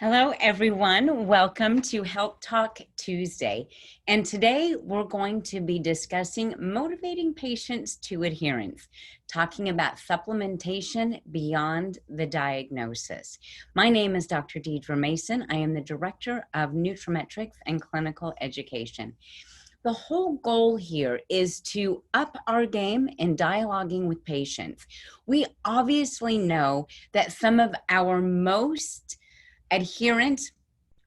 Hello, everyone. Welcome to Health Talk Tuesday. And today we're going to be discussing motivating patients to adherence, talking about supplementation beyond the diagnosis. My name is Dr. Deedra Mason. I am the Director of nutraMetrix and Clinical Education. The whole goal here is to up our game in dialoguing with patients. We obviously know that some of our most adherent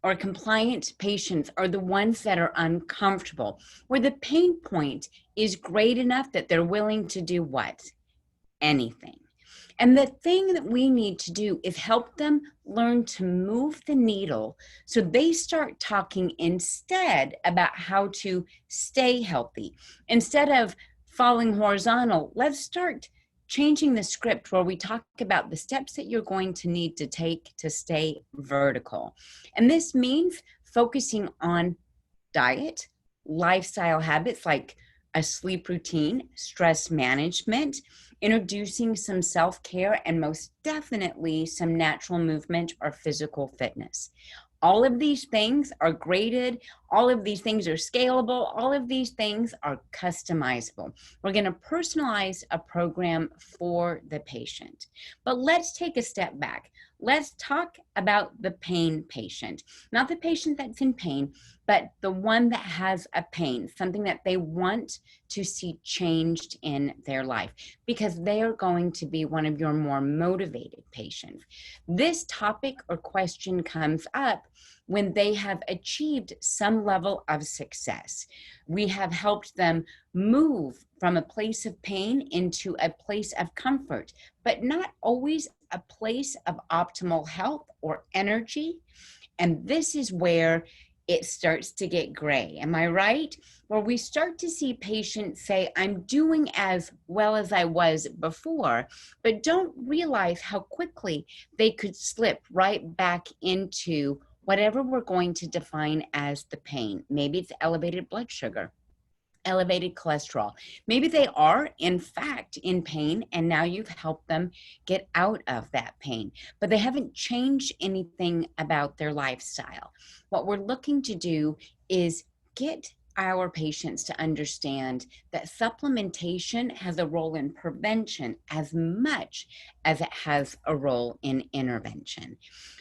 or compliant patients are the ones that are uncomfortable, where the pain point is great enough that they're willing to do what? Anything. And the thing that we need to do is help them learn to move the needle so they start talking instead about how to stay healthy. Instead of falling horizontal, let's start changing the script where we talk about the steps that you're going to need to take to stay vertical. And this means focusing on diet, lifestyle habits like a sleep routine, stress management, introducing some self-care, and most definitely some natural movement or physical fitness. All of these things are graded. All of these things are scalable. All of these things are customizable. We're going to personalize a program for the patient. But let's take a step back. Let's talk about the pain patient, not the patient that's in pain, but the one that has a pain, something that they want to see changed in their life, because they are going to be one of your more motivated patients. This topic or question comes up when they have achieved some level of success. We have helped them move from a place of pain into a place of comfort, but not always a place of optimal health or energy. And this is where it starts to get gray. Am I right? Where we start to see patients say, I'm doing as well as I was before, but don't realize how quickly they could slip right back into whatever we're going to define as the pain. Maybe it's elevated blood sugar, elevated cholesterol. Maybe they are in fact in pain and now you've helped them get out of that pain, but they haven't changed anything about their lifestyle. What we're looking to do is get our patients to understand that supplementation has a role in prevention as much as it has a role in intervention.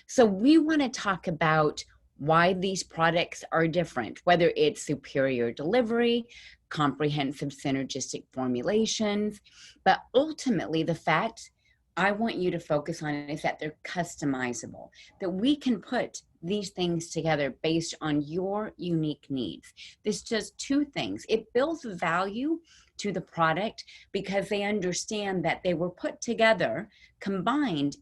So we want to talk about why these products are different, whether it's superior delivery, comprehensive synergistic formulations, but ultimately the fact I want you to focus on is that they're customizable, that we can put these things together based on your unique needs. This does two things. It builds value to the product because they understand that they were put together, combined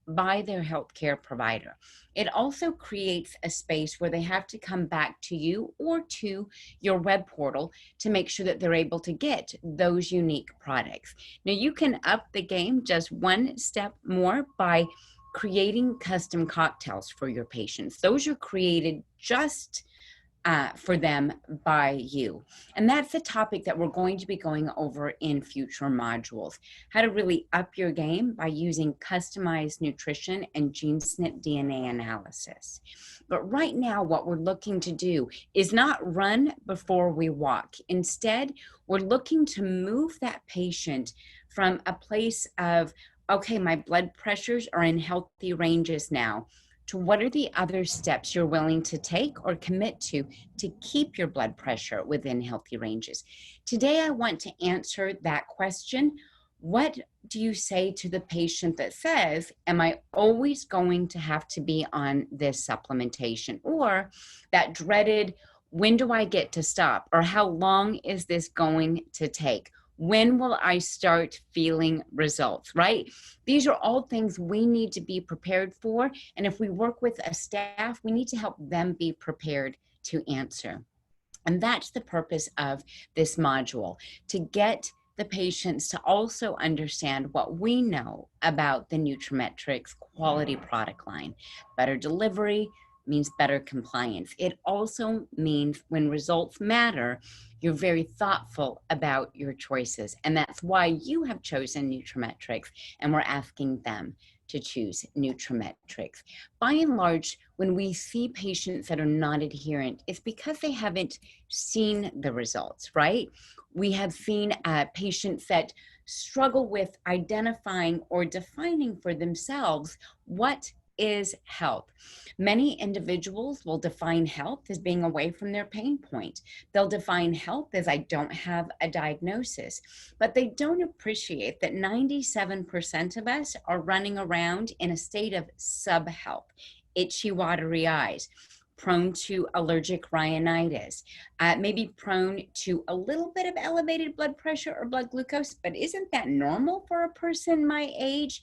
by their healthcare provider. It also creates a space where they have to come back to you or to your web portal to make sure that they're able to get those unique products. Now you can up the game just one step more by creating custom cocktails for your patients. Those are created just for them by you. And that's the topic that we're going to be going over in future modules. How to really up your game by using customized nutrition and GeneSNP DNA analysis. But right now, what we're looking to do is not run before we walk. Instead, we're looking to move that patient from a place of, okay, my blood pressures are in healthy ranges now, to what are the other steps you're willing to take or commit to keep your blood pressure within healthy ranges. Today, I want to answer that question. What do you say to the patient that says, am I always going to have to be on this supplementation? Or that dreaded, when do I get to stop? Or how long is this going to take? When will I start feeling results, right? These are all things we need to be prepared for. And if we work with a staff, we need to help them be prepared to answer. And that's the purpose of this module, to get the patients to also understand what we know about the nutraMetrix quality product line. Better delivery means better compliance. It also means when results matter, you're very thoughtful about your choices. And that's why you have chosen nutraMetrix, and we're asking them to choose nutraMetrix. By and large, when we see patients that are not adherent, it's because they haven't seen the results, right? We have seen patients that struggle with identifying or defining for themselves what is health. Many individuals will define health as being away from their pain point. They'll define health as I don't have a diagnosis, but they don't appreciate that 97% of us are running around in a state of sub-health, itchy, watery eyes, prone to allergic rhinitis, maybe prone to a little bit of elevated blood pressure or blood glucose, but isn't that normal for a person my age?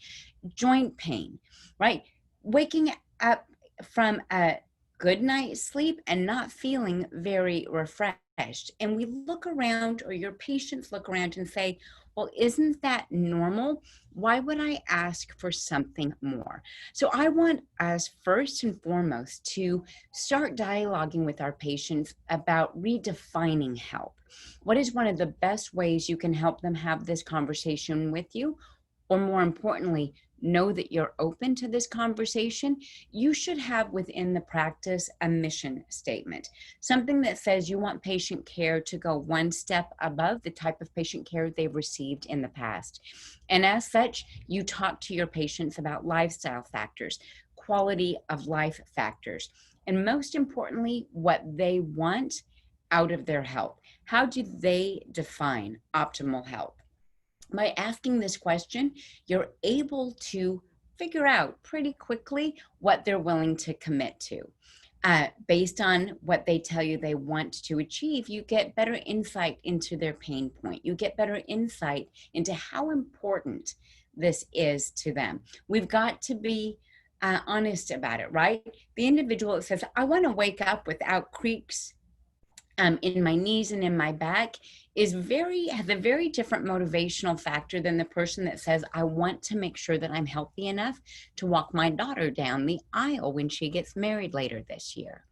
Joint pain, right? Waking up from a good night's sleep and not feeling very refreshed. And we look around, or your patients look around and say, well, isn't that normal? Why would I ask for something more? So I want us first and foremost to start dialoguing with our patients about redefining health. What is one of the best ways you can help them have this conversation with you? Or more importantly, know that you're open to this conversation. You should have within the practice a mission statement, something that says you want patient care to go one step above the type of patient care they've received in the past. And as such, you talk to your patients about lifestyle factors, quality of life factors, and most importantly, what they want out of their health. How do they define optimal health? By asking this question, you're able to figure out pretty quickly what they're willing to commit to. Based on what they tell you they want to achieve, you get better insight into their pain point. You get better insight into how important this is to them. We've got to be honest about it, right? The individual that says, I want to wake up without creaks in my knees and in my back has a very different motivational factor than the person that says, I want to make sure that I'm healthy enough to walk my daughter down the aisle when she gets married later this year.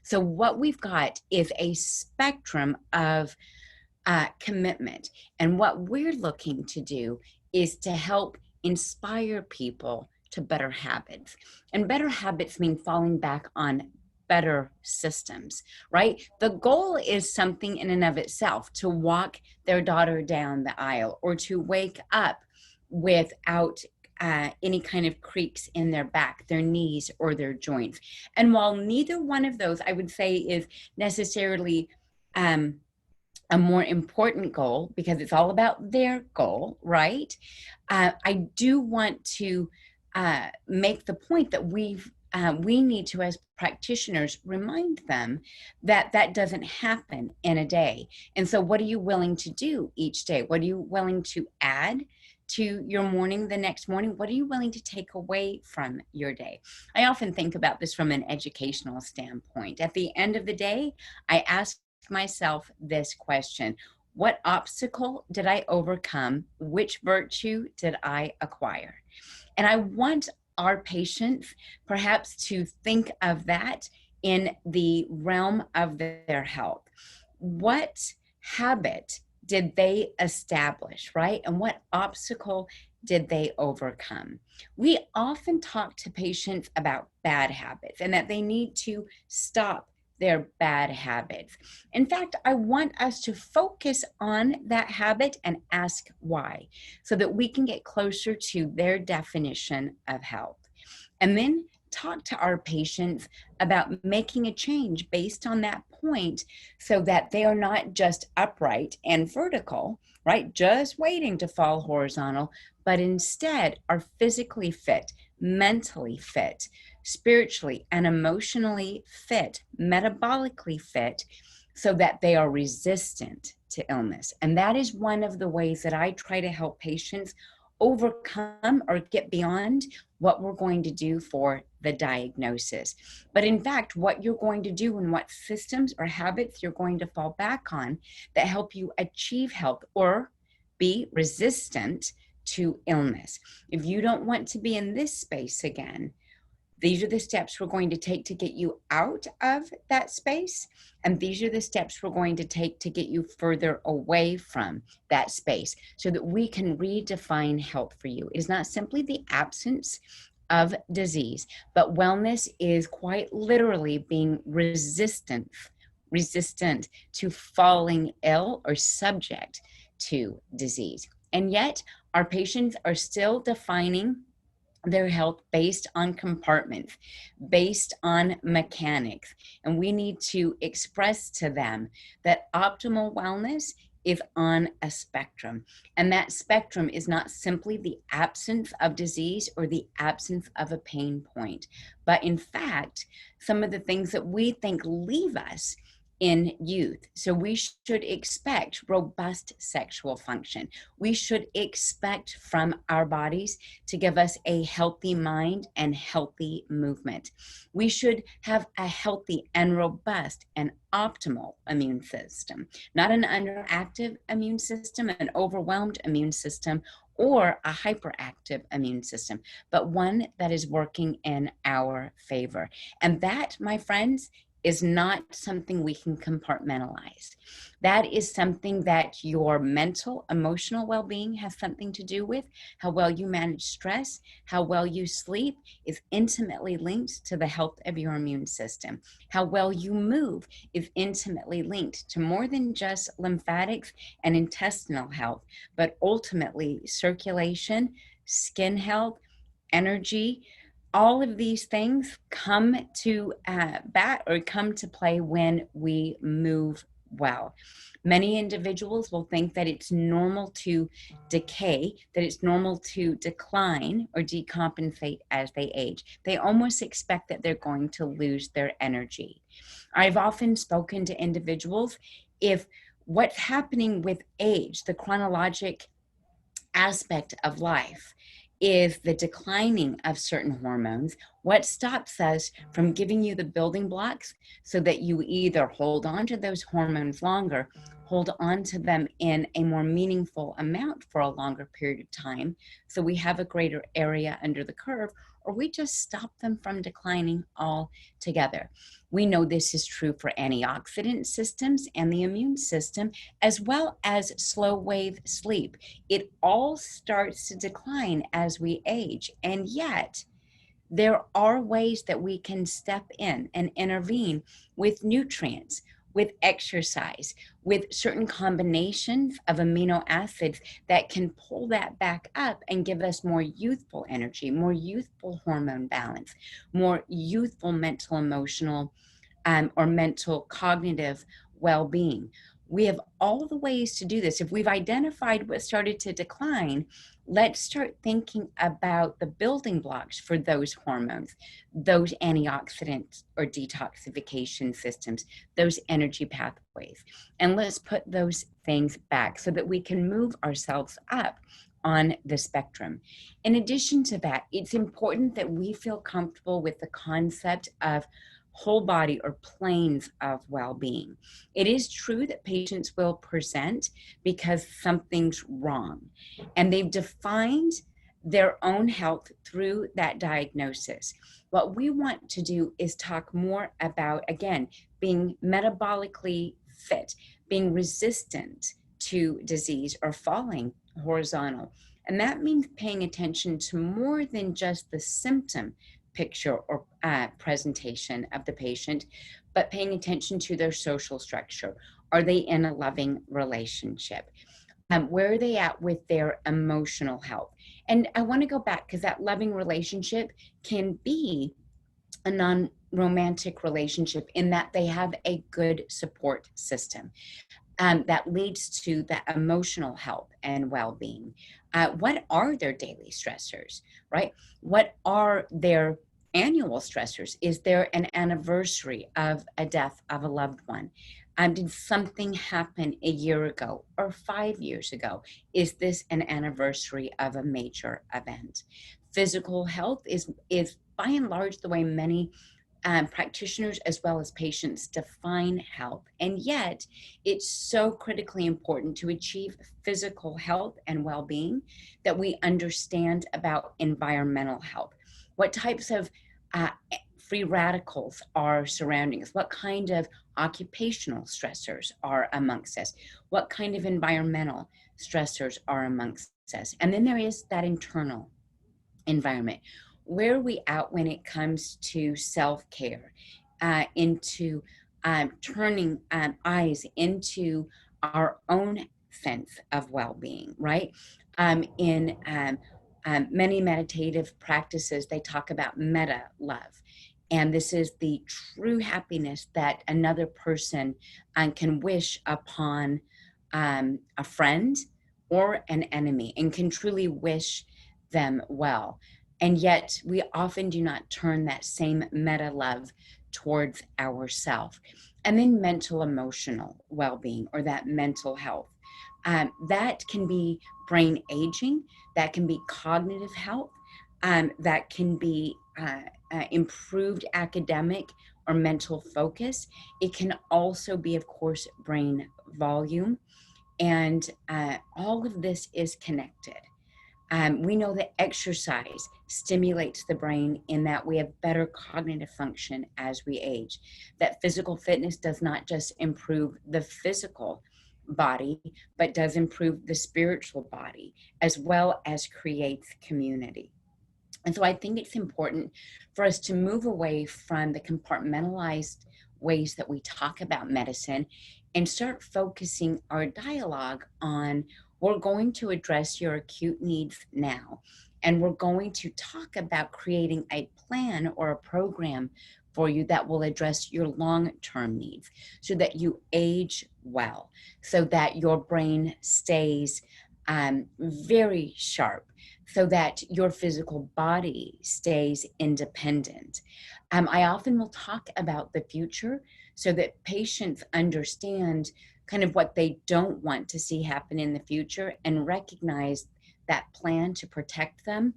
So what we've got is a spectrum of commitment. And what we're looking to do is to help inspire people to better habits. And better habits mean falling back on better systems, right? The goal is something in and of itself, to walk their daughter down the aisle or to wake up without any kind of creaks in their back, their knees, or their joints. And while neither one of those, I would say, is necessarily a more important goal, because it's all about their goal, right? I do want to make the point that we need to, as practitioners, remind them that that doesn't happen in a day. And so what are you willing to do each day? What are you willing to add to your morning the next morning? What are you willing to take away from your day? I often think about this from an educational standpoint. At the end of the day, I ask myself this question: what obstacle did I overcome? Which virtue did I acquire? And I want our patients perhaps to think of that in the realm of their health. What habit did they establish, right? And what obstacle did they overcome? We often talk to patients about bad habits and that they need to stop their bad habits. In fact, I want us to focus on that habit and ask why, so that we can get closer to their definition of health. And then talk to our patients about making a change based on that point, so that they are not just upright and vertical, right? Just waiting to fall horizontal, but instead are physically fit, mentally fit, spiritually and emotionally fit, metabolically fit, so that they are resistant to illness. And that is one of the ways that I try to help patients overcome or get beyond what we're going to do for the diagnosis. But in fact, what you're going to do and what systems or habits you're going to fall back on that help you achieve health or be resistant to illness. If you don't want to be in this space again, These are the steps we're going to take to get you out of that space. And these are the steps we're going to take to get you further away from that space so that we can redefine health for you. It is not simply the absence of disease, but wellness is quite literally being resistant to falling ill or subject to disease. And yet our patients are still defining their health based on compartments, based on mechanics. And we need to express to them that optimal wellness is on a spectrum. And that spectrum is not simply the absence of disease or the absence of a pain point, but in fact, some of the things that we think leave us in youth. So we should expect robust sexual function. We should expect from our bodies to give us a healthy mind and healthy movement. We should have a healthy and robust and optimal immune system, not an underactive immune system, an overwhelmed immune system, or a hyperactive immune system, but one that is working in our favor. And that, my friends, is not something we can compartmentalize. That is something that your mental, emotional well-being has something to do with. How well you manage stress, how well you sleep is intimately linked to the health of your immune system. How well you move is intimately linked to more than just lymphatics and intestinal health, but ultimately circulation, skin health, energy. All of these things come to come to play when we move well. Many individuals will think that it's normal to decay, that it's normal to decline or decompensate as they age. They almost expect that they're going to lose their energy. I've often spoken to individuals, if what's happening with age, the chronologic aspect of life, is the declining of certain hormones, what stops us from giving you the building blocks so that you either hold on to those hormones longer, hold on to them in a more meaningful amount for a longer period of time, so we have a greater area under the curve, or we just stop them from declining altogether. We know this is true for antioxidant systems and the immune system, as well as slow wave sleep. It all starts to decline as we age. And yet, there are ways that we can step in and intervene with nutrients, with exercise, with certain combinations of amino acids that can pull that back up and give us more youthful energy, more youthful hormone balance, more youthful mental, emotional, or mental cognitive well-being. We have all the ways to do this. If we've identified what started to decline, let's start thinking about the building blocks for those hormones, those antioxidants or detoxification systems, those energy pathways. And let's put those things back so that we can move ourselves up on the spectrum. In addition to that, it's important that we feel comfortable with the concept of whole body or planes of well-being. It is true that patients will present because something's wrong, and they've defined their own health through that diagnosis. What we want to do is talk more about, again, being metabolically fit, being resistant to disease or falling horizontal. And that means paying attention to more than just the symptom picture or presentation of the patient, but paying attention to their social structure. Are they in a loving relationship? Where are they at with their emotional health? And I want to go back because that loving relationship can be a non-romantic relationship in that they have a good support system. That leads to the emotional health and well-being. What are their daily stressors, right? What are their annual stressors? Is there an anniversary of a death of a loved one? Did something happen a year ago or 5 years ago? Is this an anniversary of a major event? Physical health is by and large the way many practitioners as well as patients define health. And yet it's so critically important to achieve physical health and well-being that we understand about environmental health. What types of uh, free radicals are surrounding us, what kind of occupational stressors are amongst us, what kind of environmental stressors are amongst us. And then there is that internal environment. Where are we at when it comes to self-care, into turning eyes into our own sense of well-being, right? In many meditative practices, they talk about meta love. And this is the true happiness that another person can wish upon a friend or an enemy, and can truly wish them well. And yet we often do not turn that same meta love towards ourselves. And then mental emotional well-being, or that mental health. That can be brain aging, that can be cognitive health, that can be improved academic or mental focus. It can also be, of course, brain volume. And all of this is connected. We know that exercise stimulates the brain in that we have better cognitive function as we age. That physical fitness does not just improve the physical body, but does improve the spiritual body, as well as creates community. And so I think it's important for us to move away from the compartmentalized ways that we talk about medicine and start focusing our dialogue on, we're going to address your acute needs now. And we're going to talk about creating a plan or a program for you that will address your long-term needs so that you age well, so that your brain stays very sharp, so that your physical body stays independent. I often will talk about the future so that patients understand kind of what they don't want to see happen in the future, and recognize that plan to protect them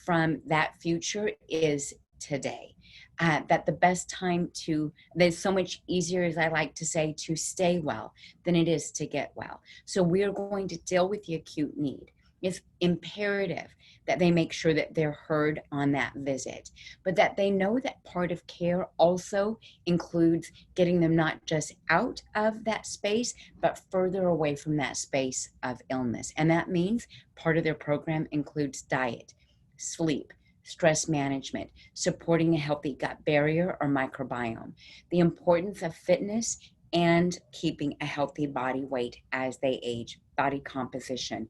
from that future is today. That the best time to, there's so much easier, as I like to say, to stay well than it is to get well. So we're going to deal with the acute need. It's imperative that they make sure that they're heard on that visit, but that they know that part of care also includes getting them not just out of that space, but further away from that space of illness. And that means part of their program includes diet, sleep, stress management, supporting a healthy gut barrier or microbiome, the importance of fitness, and keeping a healthy body weight as they age, body composition,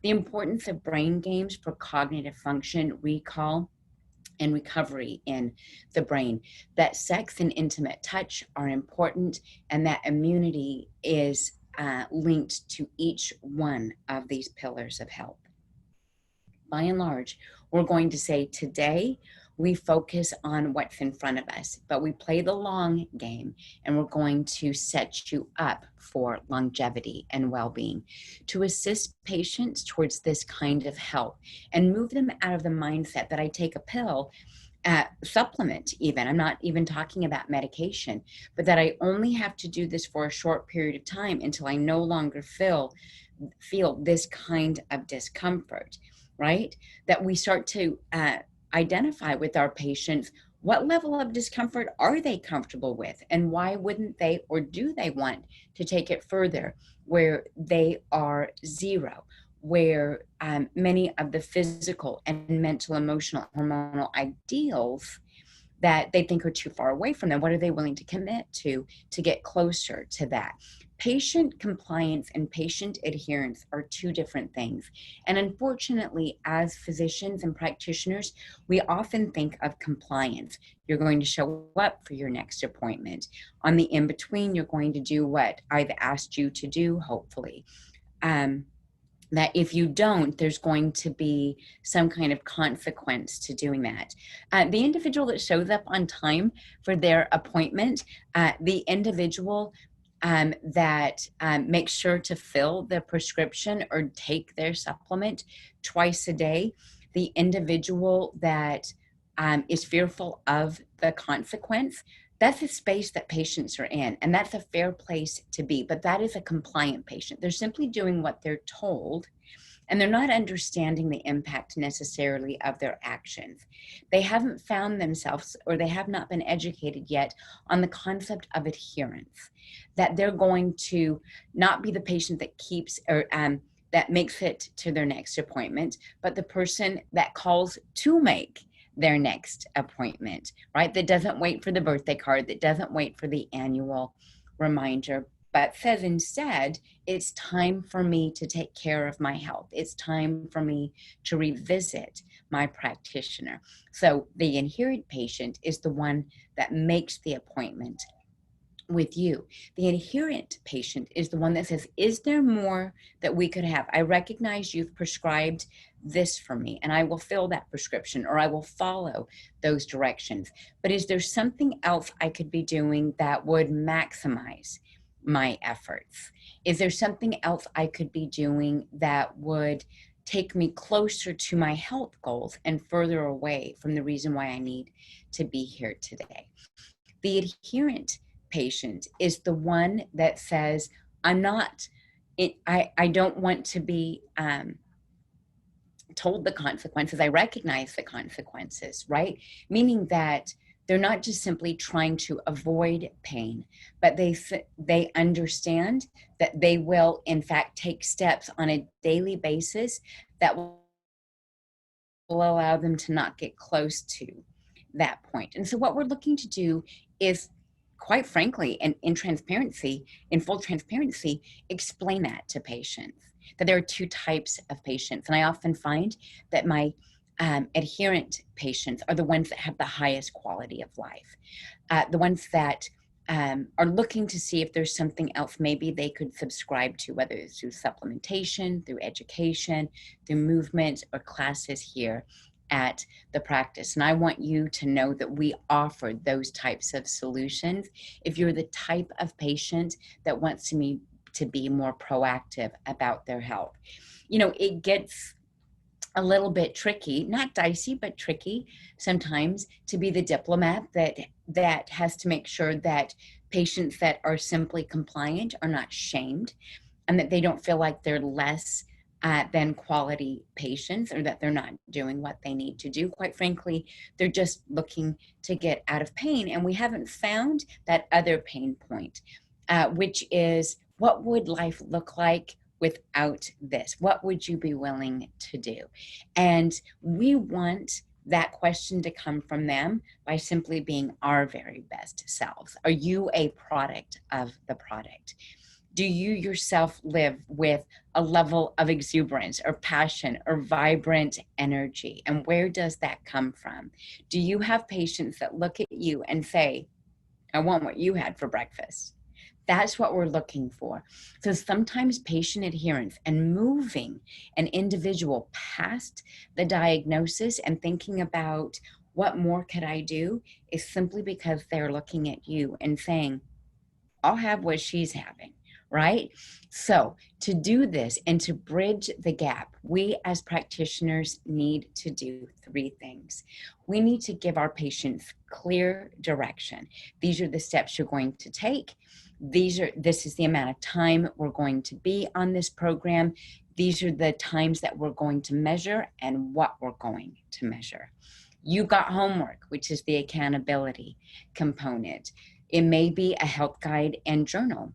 the importance of brain games for cognitive function, recall, and recovery in the brain, that sex and intimate touch are important, and that immunity is linked to each one of these pillars of health. By and large, we're going to say today we focus on what's in front of us, but we play the long game, and we're going to set you up for longevity and well-being to assist patients towards this kind of health and move them out of the mindset that I take a pill, supplement even, I'm not even talking about medication, but that I only have to do this for a short period of time until I no longer feel this kind of discomfort, right? That we start to identify with our patients, what level of discomfort are they comfortable with, and why wouldn't they, or do they want to take it further where they are zero, where many of the physical and mental, emotional, hormonal ideals that they think are too far away from them, what are they willing to commit to get closer to that? Patient compliance and patient adherence are two different things. And unfortunately, as physicians and practitioners, we often think of compliance. You're going to show up for your next appointment. On the in-between, you're going to do what I've asked you to do, hopefully. That if you don't, there's going to be some kind of consequence to doing that. The individual that shows up on time for their appointment, the individual that makes sure to fill the prescription or take their supplement twice a day, the individual that is fearful of the consequence, that's a space that patients are in, and that's a fair place to be, but that is a compliant patient. They're simply doing what they're told, and they're not understanding the impact necessarily of their actions. They haven't found themselves, or they have not been educated yet on the concept of adherence, that they're going to not be the patient that keeps or that makes it to their next appointment, but the person that calls to make their next appointment, right? That doesn't wait for the birthday card, that doesn't wait for the annual reminder, but says instead, it's time for me to take care of my health. It's time for me to revisit my practitioner. So the adherent patient is the one that makes the appointment with you. The adherent patient is the one that says, is there more that we could have? I recognize you've prescribed this for me, and I will fill that prescription, or I will follow those directions. But is there something else I could be doing that would maximize my efforts? Is there something else I could be doing that would take me closer to my health goals and further away from the reason why I need to be here today? The adherent patient is the one that says, I don't want to be told the consequences. I recognize the consequences, right? Meaning that they're not just simply trying to avoid pain, but they understand that they will, in fact, take steps on a daily basis that will allow them to not get close to that point. And so what we're looking to do is, quite frankly, and in full transparency, explain that to patients, that there are two types of patients. And I often find that my adherent patients are the ones that have the highest quality of life, the ones that are looking to see if there's something else maybe they could subscribe to, whether it's through supplementation, through education, through movement, or classes here at the practice. And I want you to know that we offer those types of solutions if you're the type of patient that wants to be more proactive about their health. You know, it gets a little bit tricky, not dicey, but tricky sometimes, to be the diplomat that has to make sure that patients that are simply compliant are not shamed, and that they don't feel like they're less than quality patients, or that they're not doing what they need to do. Quite frankly, they're just looking to get out of pain. And we haven't found that other pain point, which is, what would life look like without this? What would you be willing to do? And we want that question to come from them by simply being our very best selves. Are you a product of the product? Do you yourself live with a level of exuberance or passion or vibrant energy? And where does that come from? Do you have patients that look at you and say, I want what you had for breakfast? That's what we're looking for. So sometimes patient adherence and moving an individual past the diagnosis and thinking about what more could I do is simply because they're looking at you and saying, I'll have what she's having, right? So to do this and to bridge the gap, we as practitioners need to do three things. We need to give our patients clear direction. These are the steps you're going to take. This is the amount of time we're going to be on this program. These are the times that we're going to measure and what we're going to measure. You got homework, which is the accountability component. It may be a health guide and journal.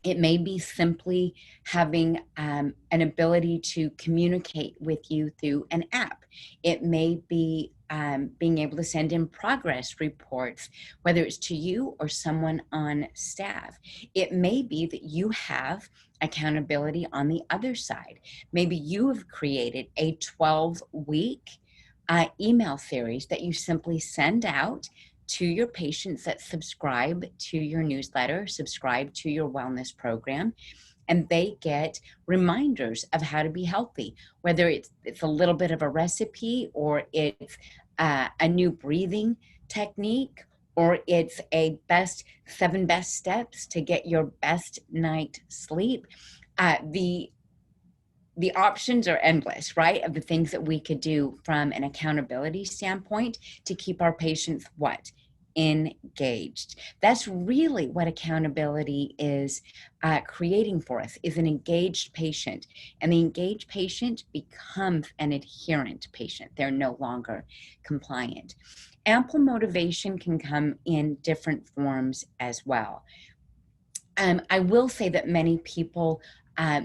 It may be simply having an ability to communicate with you through an app. It may be being able to send in progress reports, whether it's to you or someone on staff. It may be that you have accountability on the other side. Maybe you have created a 12-week email series that you simply send out to your patients that subscribe to your newsletter, subscribe to your wellness program, and they get reminders of how to be healthy, whether it's a little bit of a recipe, or it's a new breathing technique, or it's a 7 best steps to get your best night sleep. The options are endless, right? Of the things that we could do from an accountability standpoint to keep our patients engaged. That's really what accountability is creating for us, is an engaged patient. And the engaged patient becomes an adherent patient. They're no longer compliant. Ample motivation can come in different forms as well. I will say that many people,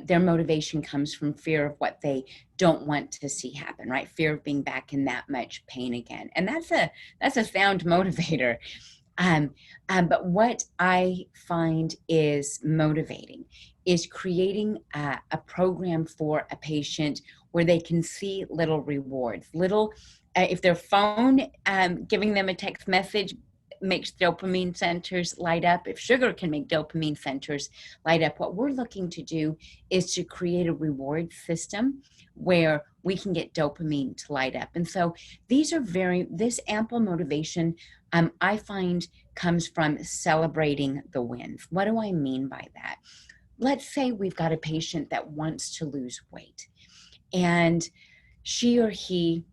their motivation comes from fear of what they don't want to see happen, right? Fear of being back in that much pain again. And that's a sound motivator. But what I find is motivating is creating a program for a patient where they can see little rewards, if their phone giving them a text message makes dopamine centers light up, if sugar can make dopamine centers light up, what we're looking to do is to create a reward system where we can get dopamine to light up. And so this ample motivation, I find, comes from celebrating the wins. What do I mean by that? Let's say we've got a patient that wants to lose weight, and she or he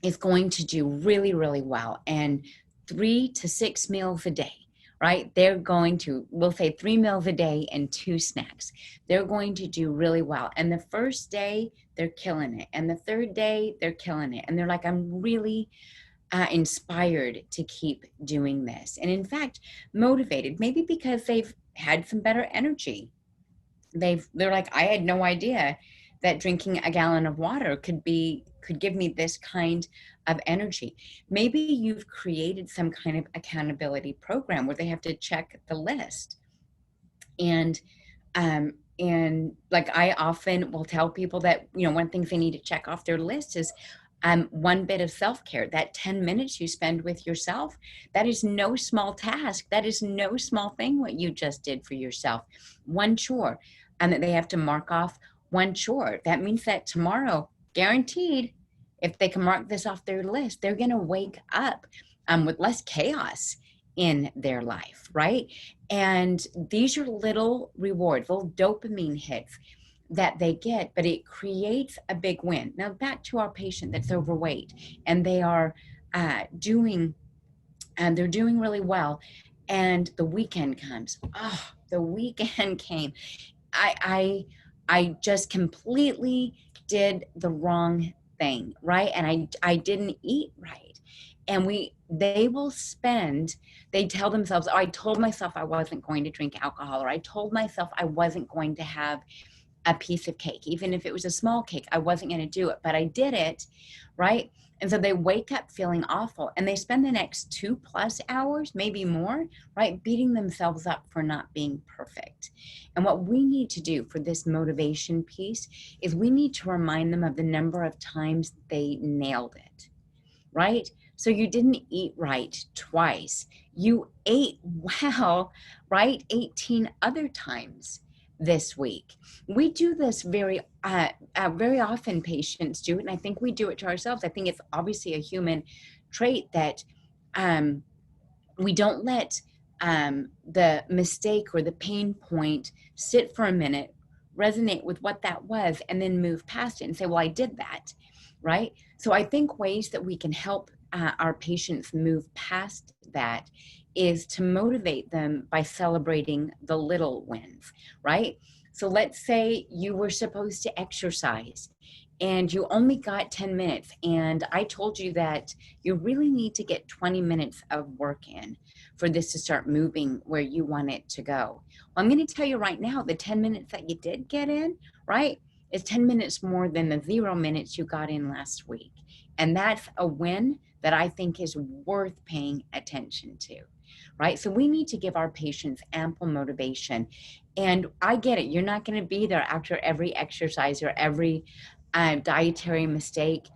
is going to do really, really well. And 3 to 6 meals a day, right? They're going to, we'll say 3 meals a day and 2 snacks. They're going to do really well. And the first day, they're killing it. And the third day, they're killing it. And they're like, I'm really inspired to keep doing this. And in fact, motivated, maybe because they've had some better energy. They're like, I had no idea that drinking a gallon of water could give me this kind of energy. Maybe you've created some kind of accountability program where they have to check the list. And like, I often will tell people that, one thing they need to check off their list is one bit of self-care. That 10 minutes you spend with yourself, that is no small task. That is no small thing what you just did for yourself. One chore, and that they have to mark off one chore. That means that tomorrow, guaranteed, if they can mark this off their list, they're going to wake up with less chaos in their life, right? And these are little rewards, little dopamine hits that they get, but it creates a big win. Now, back to our patient that's overweight, and they are doing really well, and the weekend comes. Oh, the weekend came. I just completely did the wrong thing, right? And I didn't eat right. And they tell themselves, oh, I told myself I wasn't going to drink alcohol, or I told myself I wasn't going to have a piece of cake. Even if it was a small cake, I wasn't going to do it, but I did it, right? And so they wake up feeling awful, and they spend the next 2+ hours, maybe more, right, beating themselves up for not being perfect. And what we need to do for this motivation piece is we need to remind them of the number of times they nailed it, right? So you didn't eat right twice. You ate well, right, 18 other times this week. We do this very often. Patients do it, and I think we do it to ourselves. I think it's obviously a human trait that we don't let the mistake or the pain point sit for a minute, resonate with what that was, and then move past it and say, well, I did that, right? So I think ways that we can help our patients move past that is to motivate them by celebrating the little wins, right? So let's say you were supposed to exercise and you only got 10 minutes, and I told you that you really need to get 20 minutes of work in for this to start moving where you want it to go. Well, I'm going to tell you right now, the 10 minutes that you did get in, right, is 10 minutes more than the 0 minutes you got in last week. And that's a win that I think is worth paying attention to, right? So we need to give our patients ample motivation. And I get it. You're not going to be there after every exercise or every dietary mistake.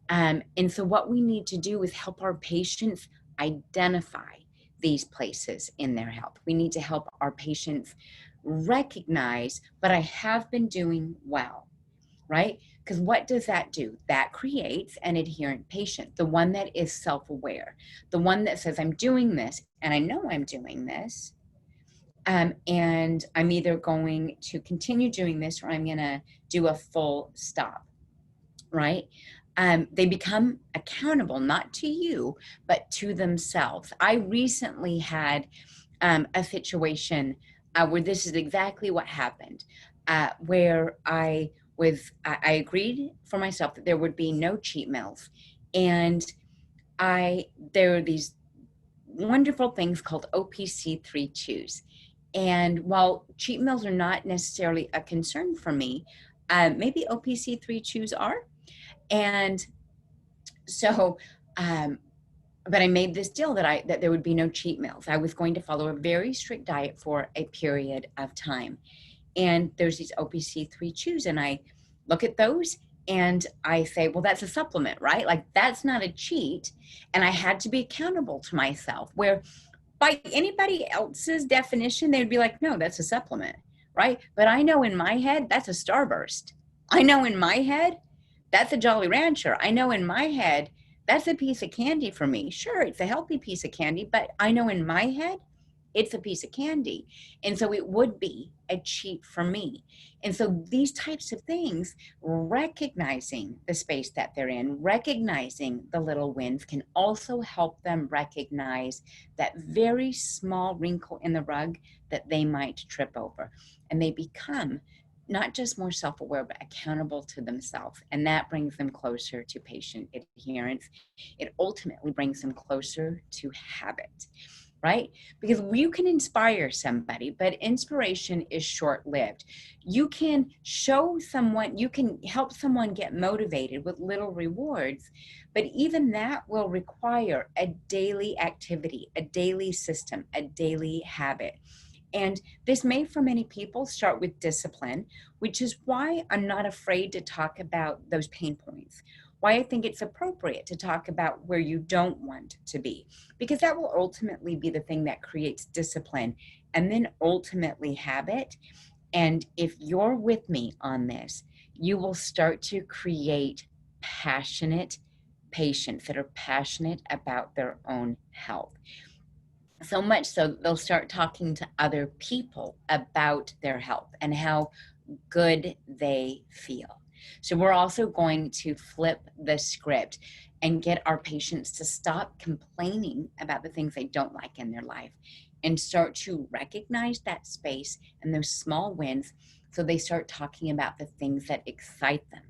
And so what we need to do is help our patients identify these places in their health. We need to help our patients recognize, but I have been doing well, right? Because what does that do? That creates an adherent patient, the one that is self-aware, the one that says, I'm doing this, and I know I'm doing this, and I'm either going to continue doing this or I'm going to do a full stop, right? they become accountable, not to you, but to themselves. I recently had a situation where this is exactly what happened, where I agreed for myself that there would be no cheat meals. And there are these wonderful things called OPC3 chews. And while cheat meals are not necessarily a concern for me, maybe OPC3 chews are. And so, but I made this deal that there would be no cheat meals. I was going to follow a very strict diet for a period of time. And there's these OPC3 chews, and I look at those and I say, well, that's a supplement, right? Like, that's not a cheat. And I had to be accountable to myself, where by anybody else's definition, they'd be like, no, that's a supplement, right? But I know in my head, that's a Starburst. I know in my head, that's a Jolly Rancher. I know in my head, that's a piece of candy for me. Sure, it's a healthy piece of candy, but I know in my head, it's a piece of candy. And so it would be a cheat for me. And so these types of things, recognizing the space that they're in, recognizing the little wins, can also help them recognize that very small wrinkle in the rug that they might trip over. And they become not just more self-aware, but accountable to themselves. And that brings them closer to patient adherence. It ultimately brings them closer to habit, right? Because you can inspire somebody, but inspiration is short-lived. You can show someone, you can help someone get motivated with little rewards, but even that will require a daily activity, a daily system, a daily habit. And this may, for many people, start with discipline, which is why I'm not afraid to talk about those pain points, why I think it's appropriate to talk about where you don't want to be, because that will ultimately be the thing that creates discipline and then ultimately habit. And if you're with me on this, you will start to create passionate patients that are passionate about their own health. So much so they'll start talking to other people about their health and how good they feel. So we're also going to flip the script and get our patients to stop complaining about the things they don't like in their life and start to recognize that space and those small wins, so they start talking about the things that excite them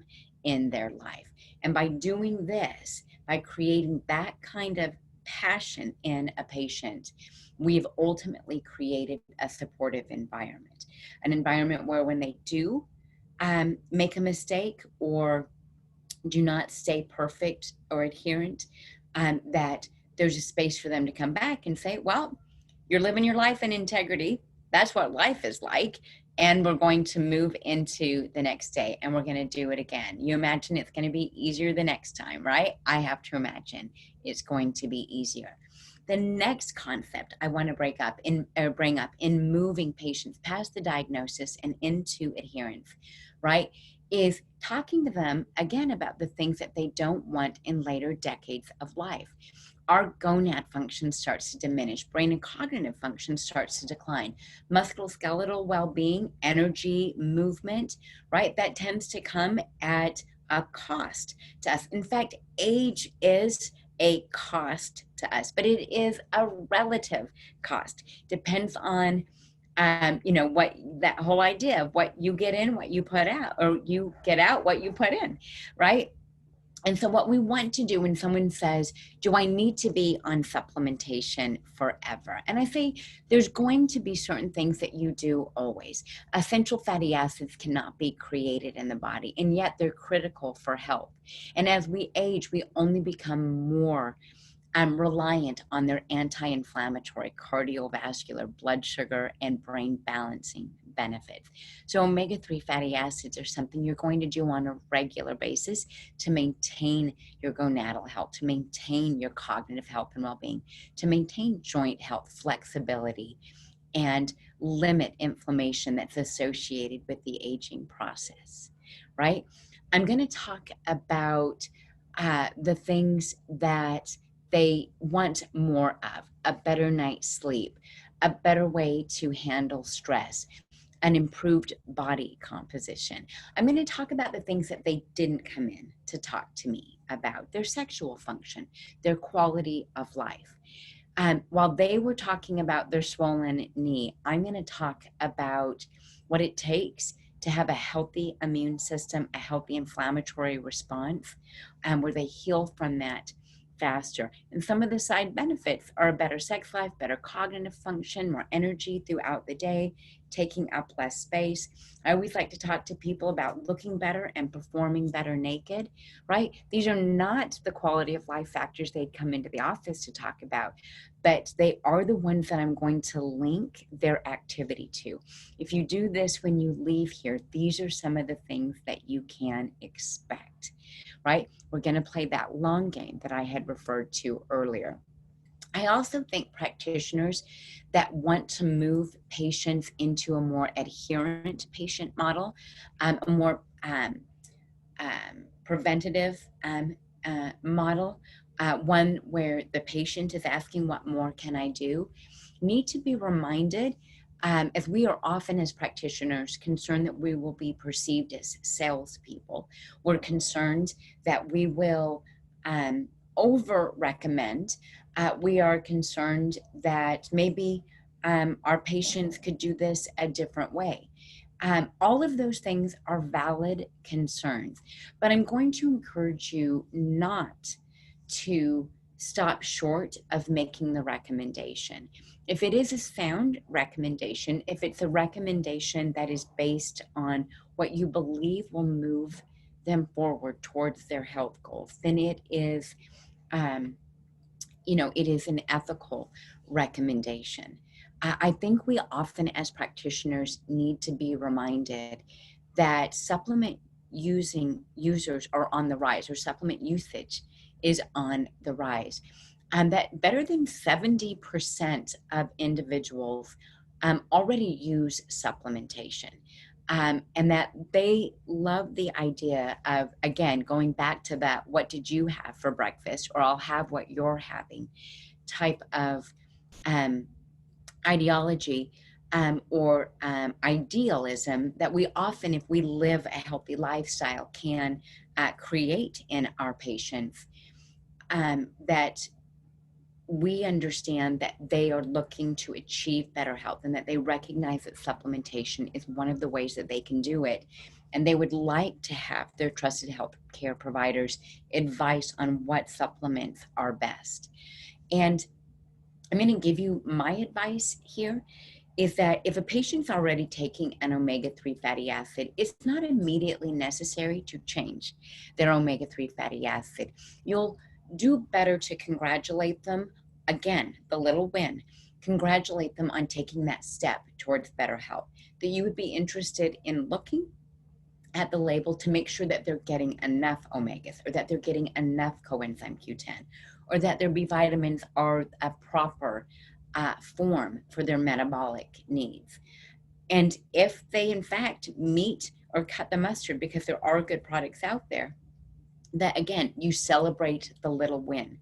in their life. And by doing this, by creating that kind of passion in a patient, we've ultimately created a supportive environment, an environment where when they do make a mistake or do not stay perfect or adherent, that there's a space for them to come back and say, well, you're living your life in integrity. That's what life is like. And we're going to move into the next day and we're going to do it again. You imagine it's going to be easier the next time, right? I have to imagine it's going to be easier. The next concept I want to bring up in moving patients past the diagnosis and into adherence, right, is talking to them again about the things that they don't want in later decades of life. Our gonad function starts to diminish. Brain and cognitive function starts to decline. Musculoskeletal well-being, energy, movement, right? That tends to come at a cost to us. In fact, age is a cost to us, but it is a relative cost. Depends on what that whole idea of what you get in, what you put out, or you get out what you put in, right? And so what we want to do when someone says, do I need to be on supplementation forever? And I say, there's going to be certain things that you do always. Essential fatty acids cannot be created in the body, and yet they're critical for health. And as we age, we only become more reliant on their anti-inflammatory, cardiovascular, blood sugar, and brain balancing benefits. So omega-3 fatty acids are something you're going to do on a regular basis to maintain your gonadal health, to maintain your cognitive health and well-being, to maintain joint health, flexibility, and limit inflammation that's associated with the aging process, right? I'm going to talk about the things that they want more of: a better night's sleep, a better way to handle stress, an improved body composition. I'm going to talk about the things that they didn't come in to talk to me about: their sexual function, their quality of life. While they were talking about their swollen knee, I'm going to talk about what it takes to have a healthy immune system, a healthy inflammatory response, where they heal from that faster. And some of the side benefits are a better sex life, better cognitive function, more energy throughout the day, taking up less space. I always like to talk to people about looking better and performing better naked, right? These are not the quality of life factors they'd come into the office to talk about, but they are the ones that I'm going to link their activity to. If you do this when you leave here, these are some of the things that you can expect, right? We're going to play that long game that I had referred to earlier. I also think practitioners that want to move patients into a more adherent patient model, a more preventative model, one where the patient is asking, what more can I do, need to be reminded, as we are often as practitioners concerned that we will be perceived as salespeople. We're concerned that we will over recommend. We are concerned that maybe our patients could do this a different way. All of those things are valid concerns, but I'm going to encourage you not to stop short of making the recommendation. If it is a sound recommendation, if it's a recommendation that is based on what you believe will move them forward towards their health goals, then it is, it is an ethical recommendation. I think we often, as practitioners, need to be reminded that supplement users are on the rise, or supplement usage is on the rise, and that better than 70% of individuals already use supplementation. And that they love the idea of, again, going back to that, what did you have for breakfast, or I'll have what you're having type of ideology or idealism that we often, if we live a healthy lifestyle, can create in our patients, that we understand that they are looking to achieve better health, and that they recognize that supplementation is one of the ways that they can do it. And they would like to have their trusted health care providers advice on what supplements are best. And I'm going to give you my advice here, is that if a patient's already taking an omega-3 fatty acid, it's not immediately necessary to change their omega-3 fatty acid. You'll do better to congratulate them, again, the little win, congratulate them on taking that step towards better health, that you would be interested in looking at the label to make sure that they're getting enough omegas, or that they're getting enough coenzyme Q10, or that their B vitamins are a proper form for their metabolic needs. And if they in fact meet or cut the mustard, because there are good products out there, that again, you celebrate the little win.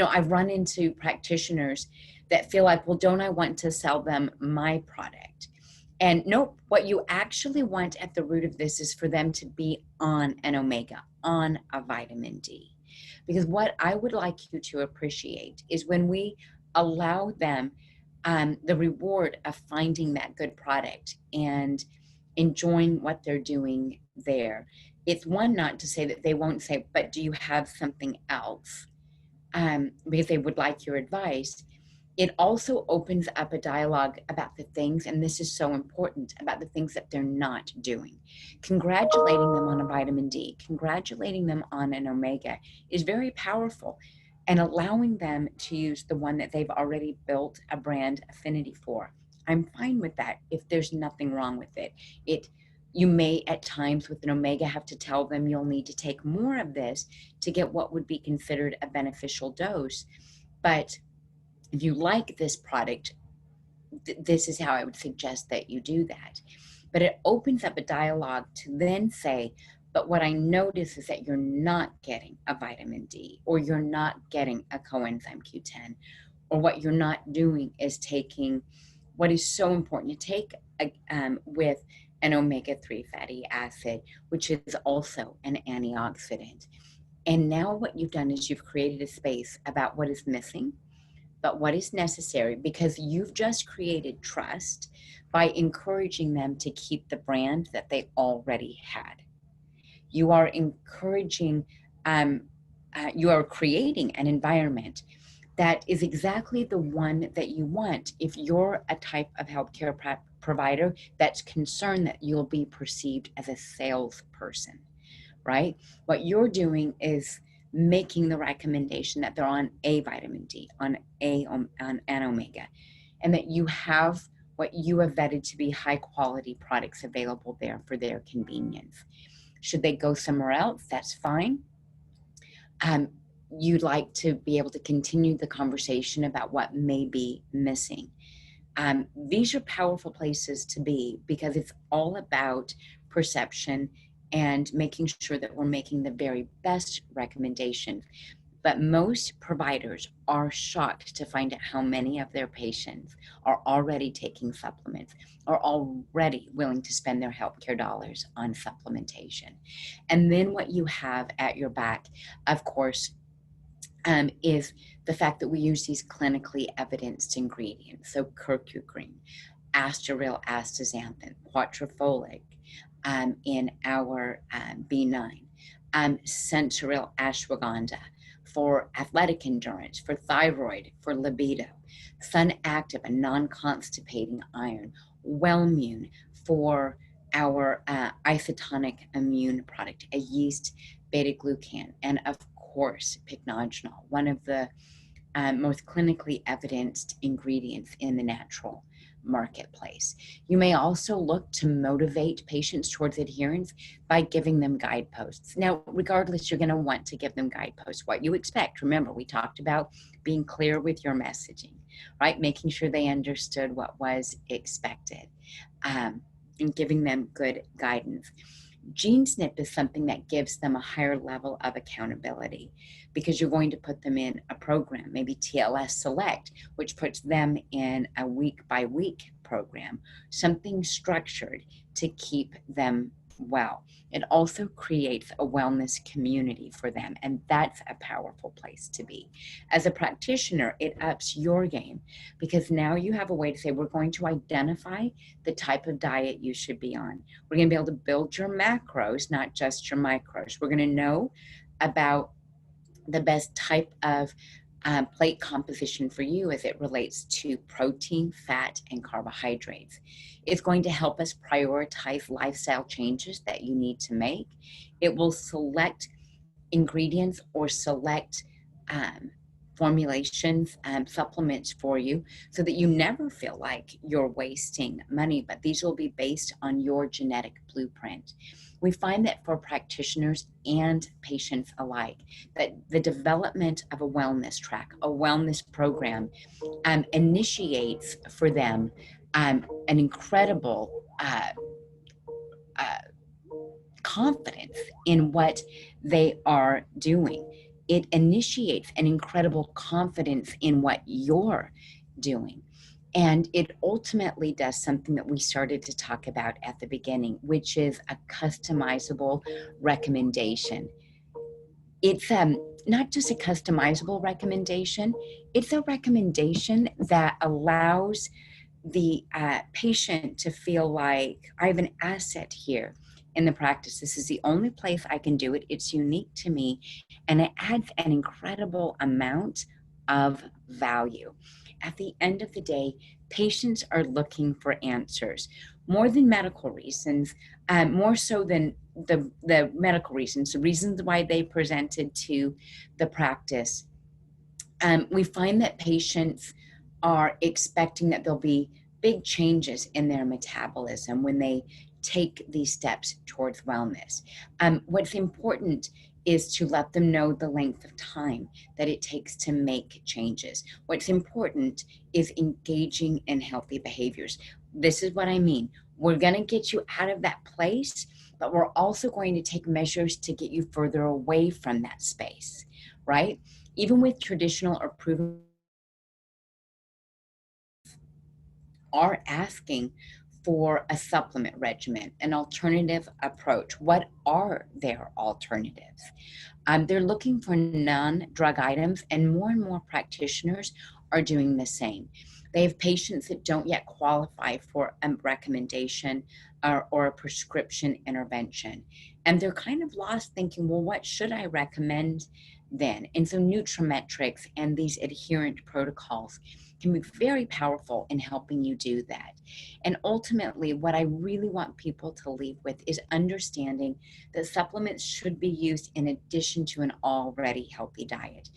I've run into practitioners that feel like, well, don't I want to sell them my product? And nope, what you actually want at the root of this is for them to be on an omega, on a vitamin D. Because what I would like you to appreciate is when we allow them the reward of finding that good product and enjoying what they're doing there. It's one, not to say that they won't say, but do you have something else? Because they would like your advice. It also opens up a dialogue about the things, and this is so important, about the things that they're not doing. Congratulating them on a vitamin D, congratulating them on an omega is very powerful, and allowing them to use the one that they've already built a brand affinity for. I'm fine with that if there's nothing wrong with it. You may at times with an omega have to tell them you'll need to take more of this to get what would be considered a beneficial dose. But if you like this product, this is how I would suggest that you do that. But it opens up a dialogue to then say, but what I notice is that you're not getting a vitamin D, or you're not getting a coenzyme Q10, or what you're not doing is taking what is so important to take with an omega-3 fatty acid, which is also an antioxidant. And now what you've done is you've created a space about what is missing, but what is necessary, because you've just created trust by encouraging them to keep the brand that they already had. You are encouraging, you are creating an environment that is exactly the one that you want if you're a type of healthcare provider that's concerned that you'll be perceived as a salesperson, right? What you're doing is making the recommendation that they're on a vitamin D, on an omega, and that you have what you have vetted to be high quality products available there for their convenience. Should they go somewhere else, that's fine. You'd like to be able to continue the conversation about what may be missing. These are powerful places to be, because it's all about perception and making sure that we're making the very best recommendations. But most providers are shocked to find out how many of their patients are already taking supplements, are already willing to spend their healthcare dollars on supplementation. And then what you have at your back, of course, is the fact that we use these clinically evidenced ingredients. So curcumin, asteryl astaxanthin, quatrefolate in our B9, sensoryl ashwagandha for athletic endurance, for thyroid, for libido, sun active and non-constipating iron, Wellmune for our isotonic immune product, a yeast beta-glucan, and of course, pycnogenol, one of the most clinically evidenced ingredients in the natural marketplace. You may also look to motivate patients towards adherence by giving them guideposts. Now, regardless, you're going to want to give them guideposts, what you expect. Remember, we talked about being clear with your messaging, right? Making sure they understood what was expected, and giving them good guidance. GeneSnip is something that gives them a higher level of accountability, because you're going to put them in a program, maybe TLS Select, which puts them in a week by week program, something structured to keep them well. It also creates a wellness community for them, and that's a powerful place to be. As a practitioner, it ups your game, because now you have a way to say, we're going to identify the type of diet you should be on. We're going to be able to build your macros, not just your micros. We're going to know about the best type of plate composition for you as it relates to protein, fat, and carbohydrates. It's going to help us prioritize lifestyle changes that you need to make. It will select ingredients or select formulations, supplements for you, so that you never feel like you're wasting money, but these will be based on your genetic blueprint. We find that for practitioners and patients alike, that the development of a wellness track, a wellness program, initiates for them an incredible confidence in what they are doing. It initiates an incredible confidence in what you're doing. And it ultimately does something that we started to talk about at the beginning, which is a customizable recommendation. It's not just a customizable recommendation, it's a recommendation that allows the patient to feel like, I have an asset here in the practice. This is the only place I can do it. It's unique to me, and it adds an incredible amount of value. At the end of the day, patients are looking for answers, more than medical reasons, more so than the medical reasons, the reasons why they presented to the practice. We find that patients are expecting that there'll be big changes in their metabolism when they take these steps towards wellness. What's important is to let them know the length of time that it takes to make changes. What's important is engaging in healthy behaviors. This is what I mean. We're going to get you out of that place, but we're also going to take measures to get you further away from that space, right? Even with traditional or proven, are asking for a supplement regimen, an alternative approach. What are their alternatives? They're looking for non-drug items, and more practitioners are doing the same. They have patients that don't yet qualify for a recommendation or a prescription intervention. And they're kind of lost thinking, well, what should I recommend then? And so nutraMetrix and these adherent protocols can be very powerful in helping you do that. And ultimately, what I really want people to leave with is understanding that supplements should be used in addition to an already healthy diet.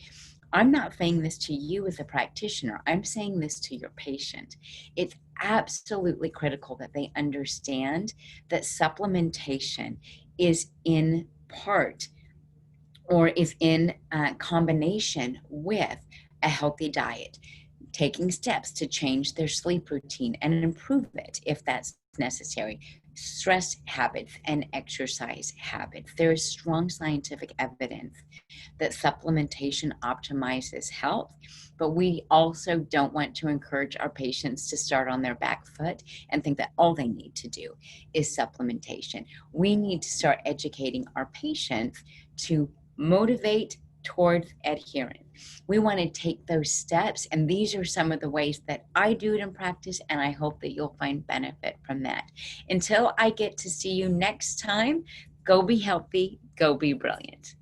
I'm not saying this to you as a practitioner, I'm saying this to your patient. It's absolutely critical that they understand that supplementation is in part or is in combination with a healthy diet, taking steps to change their sleep routine and improve it if that's necessary, stress habits and exercise habits. There is strong scientific evidence that supplementation optimizes health, but we also don't want to encourage our patients to start on their back foot and think that all they need to do is supplementation. We need to start educating our patients to motivate towards adherence. We want to take those steps, and these are some of the ways that I do it in practice, and I hope that you'll find benefit from that. Until I get to see you next time, go be healthy, go be brilliant.